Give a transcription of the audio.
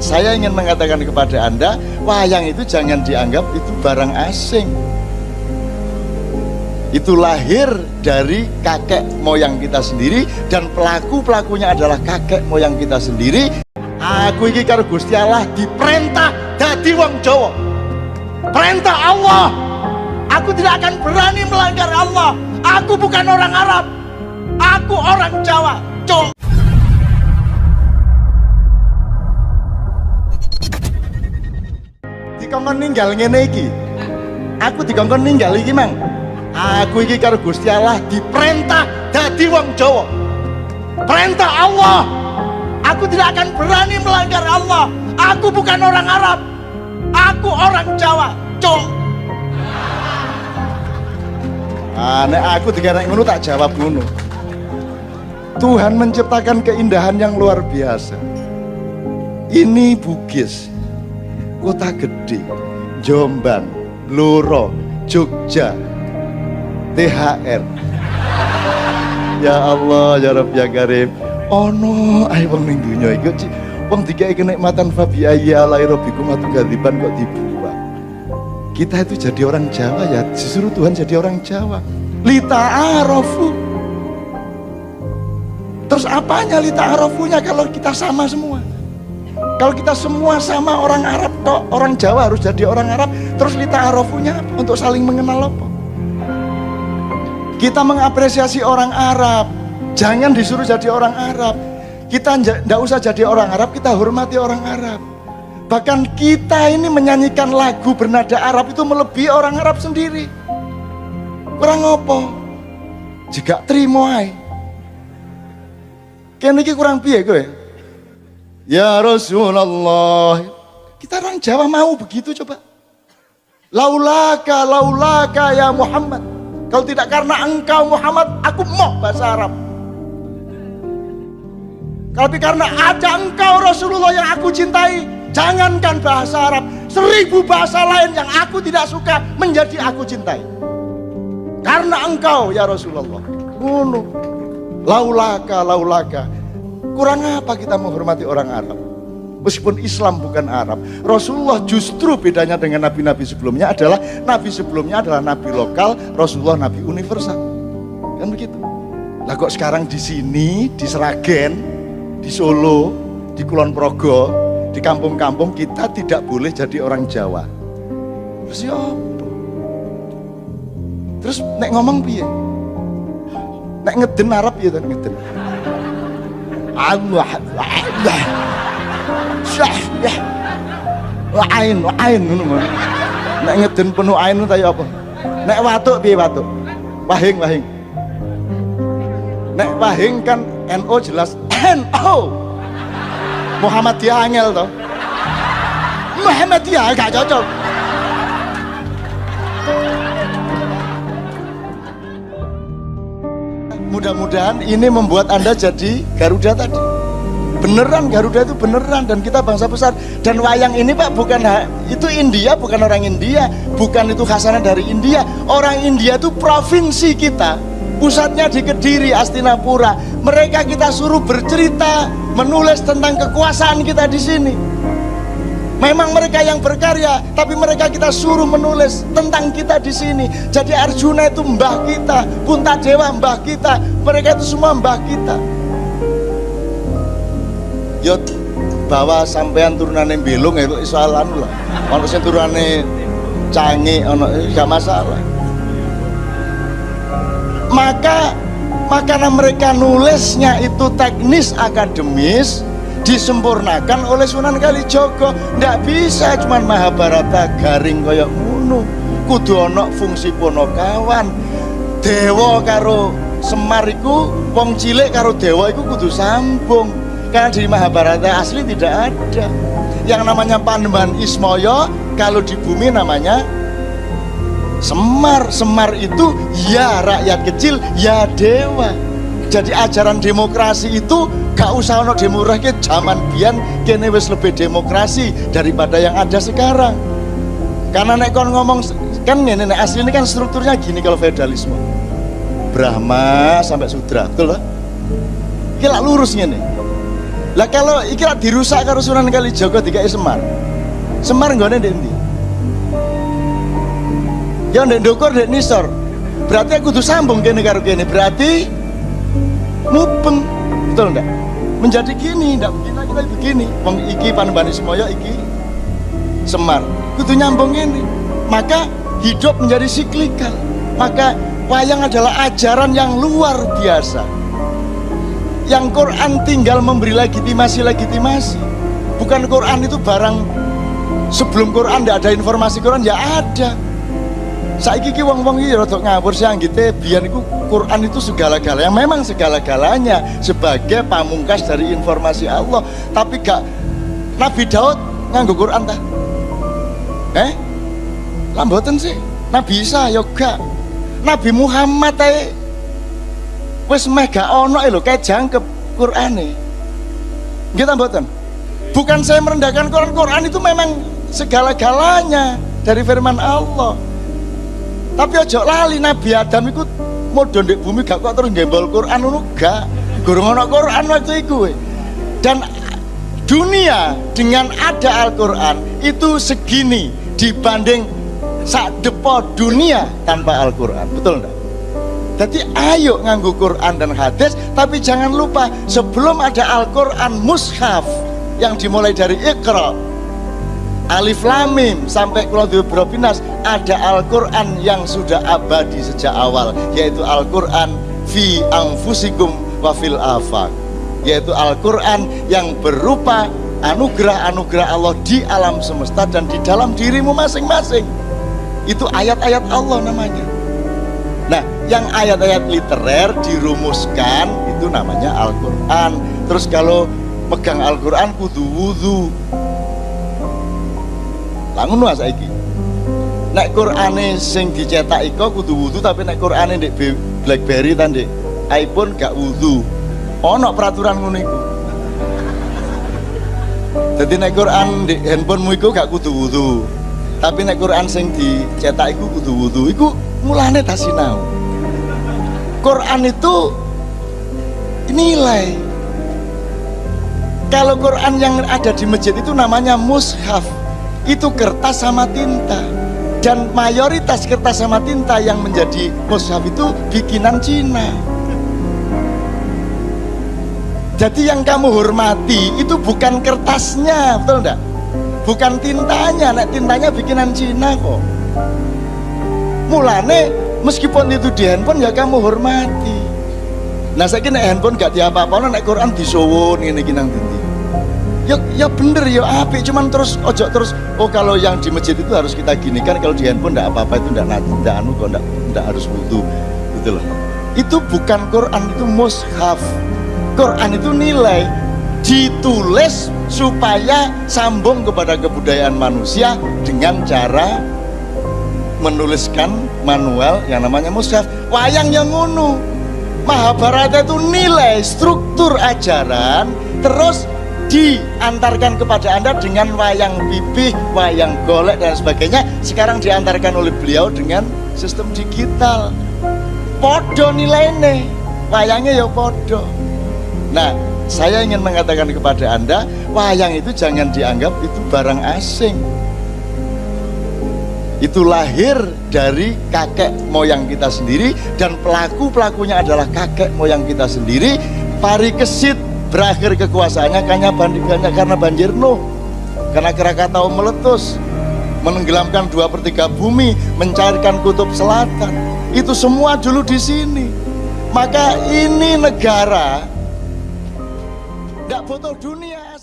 saya ingin mengatakan kepada Anda, wayang itu jangan dianggap itu barang asing. Itu lahir dari kakek moyang kita sendiri, dan pelaku-pelakunya adalah kakek moyang kita sendiri. Aku iki karo Gusti Allah diperintah dadi wong Jawa. Perintah Allah. Aku tidak akan berani melanggar Allah. Aku bukan orang Arab. Aku orang Jawa. Cok. Dikongkon ninggal ngene iki. Aku dikongkon ninggal iki, Mang. Aku iki karo Gusti Allah diperintah dadi wong Jawa. Perintah Allah. Aku tidak akan berani melanggar Allah. Aku bukan orang Arab. Aku orang Jawa. Cok. Nek aku dikira ngono tak jawab ngono. Tuhan menciptakan keindahan yang luar biasa. Ini Bugis, kota gede, Jombang, Blora, Jogja, THR. Ya Allah, ya Rabb ya Karim. Ono ae wong ning donya iki wong dikai kenikmatan fabi ayyi alai rabbikum atukadziban kok dibuang. Kita itu jadi orang Jawa ya, disuruh Tuhan jadi orang Jawa. Lita'arafu. Terus apanya lita'arafunya kalau kita sama semua? Kalau kita semua sama orang Arab tok, orang Jawa harus jadi orang Arab. Terus lita'arafunya apa? Untuk saling mengenal apa? Kita mengapresiasi orang Arab. Jangan disuruh jadi orang Arab. Kita tidak usah jadi orang Arab, kita hormati orang Arab. Bahkan kita ini menyanyikan lagu bernada Arab itu melebihi orang Arab sendiri. Kurang apa? Jika terima ae. Kene iki kurang piye kowe? Ya Rasulullah. Kita orang Jawa mau begitu coba. Laulaka ya Muhammad. Kalau tidak karena engkau Muhammad, aku mau bahasa Arab. Tapi karena ada engkau Rasulullah yang aku cintai, jangankan bahasa Arab, 1000 bahasa lain yang aku tidak suka menjadi aku cintai. Karena engkau ya Rasulullah. Ngono. Laulaka. Kurang apa kita menghormati orang Arab? Meskipun Islam bukan Arab, Rasulullah justru bedanya dengan nabi-nabi sebelumnya adalah nabi sebelumnya adalah nabi lokal, Rasulullah nabi universal. Kan begitu. Lah kok sekarang di sini, di Sragen, di Solo, di Kulon Progo, di kampung-kampung kita tidak boleh jadi orang Jawa. Terus ya apa? Terus nek ngomong piye? Nek ngeden Arab ya kan ngeden. Allah. Syah. Ain ngono. Nek ngeden penuh ain ta ya apa? Nek watuk piye watuk? Wahing. Nek wahing kan NO jelas NO. Muhammadiyah angel toh. Muhammadiyah gak cocok. Mudah-mudahan ini membuat Anda jadi Garuda tadi. Beneran Garuda itu beneran, dan kita bangsa besar. Dan wayang ini Pak bukan itu India, bukan orang India, bukan itu khasanah dari India. Orang India itu provinsi kita. Pusatnya di Kediri, Astinapura. Mereka kita suruh bercerita, menulis tentang kekuasaan kita di sini. Memang mereka yang berkarya, tapi mereka kita suruh menulis tentang kita di sini. Jadi Arjuna itu mbah kita, Puntadewa mbah kita, mereka itu semua mbah kita. Yo bawa sampean turunane belung itu soalan lah. Ono sing turunane canggih, ono gak masalah. Maka karena mereka nulisnya itu teknis akademis, disempurnakan oleh Sunan Kalijaga. Ndak bisa cuman Mahabharata garing kaya ngono. Kudu ana fungsi Ponokawan. Dewa karo Semar iku, wong cilik karo dewa iku kudu sambung. Karena di Mahabharata asli tidak ada. Yang namanya Panembahan Ismaya kalau di bumi namanya Semar. Semar itu ya rakyat kecil, ya dewa. Jadi ajaran demokrasi itu gak usah ono demokrasi zaman biyen, kene wis lebih demokrasi daripada yang ada sekarang. Karena nek kon ngomong kan ngene, nek asli ini kan strukturnya gini kalau feudalisme. Brahma sampai Sudra, betul lah. Iki lak lurus ngene. Lah kalau iki dirusak karo Sunan Kalijaga dikai Semar. Semar nggone ndek ndi? Ya ndek ndukur ndek nisor. Berarti aku kudu sambung kene karo kene. Berarti mubeng. Betul enggak? Menjadi gini, ndak begini lagi tapi begini. Wong iki Panembane Semoyo, iki Semar. Kudu nyambung ini. Maka hidup menjadi siklikal. Maka wayang adalah ajaran yang luar biasa. Yang Quran tinggal memberi legitimasi. Bukan Quran itu barang sebelum Quran tidak ada informasi Quran, ya ada. Saiki ki wong-wong iki rada ngawur sih anggite biyen iku Quran itu segala-galanya, memang segala-galanya sebagai pamungkas dari informasi Allah. Tapi gak Nabi Daud nganggo Quran ta? Lah mboten sih. Nabi Isa ya gak. Nabi Muhammad ae wis meh gak ono lho kae jangkep Qur'ane. Nggih ta mboten? Bukan saya merendahkan Quran. Quran itu memang segala-galanya dari firman Allah. Tapi ojo lali Nabi Adam iku modho ndek bumi gak kok terus gembol Quran ngono gak. Gurung ono Quran waktu iku. Dan dunia dengan ada Al-Quran itu segini dibanding sak depo dunia tanpa Al-Quran. Betul enggak? Jadi ayo nganggo Quran dan hadis, tapi jangan lupa sebelum ada Al-Quran mushaf yang dimulai dari Iqra, Alif Lam Mim sampai Qul Huwallahu Ahad, ada Al-Quran yang sudah abadi sejak awal, yaitu Al-Quran fi anfusikum wa fil afaq, yaitu Al-Quran yang berupa anugerah-anugerah Allah di alam semesta dan di dalam dirimu masing-masing. Itu ayat-ayat Allah namanya. Nah, yang ayat-ayat literer dirumuskan itu namanya Al-Quran. Terus kalau megang Al-Quran kudu wudu. Langun wah saiki. Nek Qur'ane sing dicetak iko kudu wudu, tapi nek Qur'ane ndek BlackBerry ta ndek iPhone gak wudu. Ono peraturan ngono iku. Dadi nek Qur'an ndek handphonemu iku gak kudu wudu. Tapi nek Qur'an sing dicetak iku kudu wudu. Iku mulane tak sinau. Quran itu nilai. Kalau Quran yang ada di masjid itu namanya mushaf. Itu kertas sama tinta. Dan mayoritas kertas sama tinta yang menjadi mushaf itu bikinan Cina. Jadi yang kamu hormati itu bukan kertasnya, betul enggak? Bukan tintanya, nek tintanya bikinan Cina kok. Mulane meskipun itu di handphone ya kamu hormati. Nah saya kira handphone gak diapa-apa, nek Quran disuwun ini nang ndi. Ya bener ya apik, cuman terus ojo terus oh kalau yang di masjid itu harus kita gini kan, kalau di handphone ndak apa-apa, itu ndak anu kok, ndak harus wudu gitu loh. Itu bukan Quran, itu mushaf. Quran itu nilai, ditulis supaya sambung kepada kebudayaan manusia dengan cara menuliskan manual yang namanya mushaf. Wayang yang ngono. Mahabharata itu nilai, struktur ajaran, terus diantarkan kepada Anda dengan wayang pipih, wayang golek dan sebagainya. Sekarang diantarkan oleh beliau dengan sistem digital. Podo nilainya, wayangnya ya podo. Nah, saya ingin mengatakan kepada Anda, wayang itu jangan dianggap itu barang asing. Itu lahir dari kakek moyang kita sendiri, dan pelakunya adalah kakek moyang kita sendiri. Parikesit berakhir kekuasaannya karena banjir Nuh, karena Krakatau meletus, menenggelamkan 2/3 bumi, mencairkan kutub selatan. Itu semua dulu di sini. Maka ini negara nggak butuh dunia.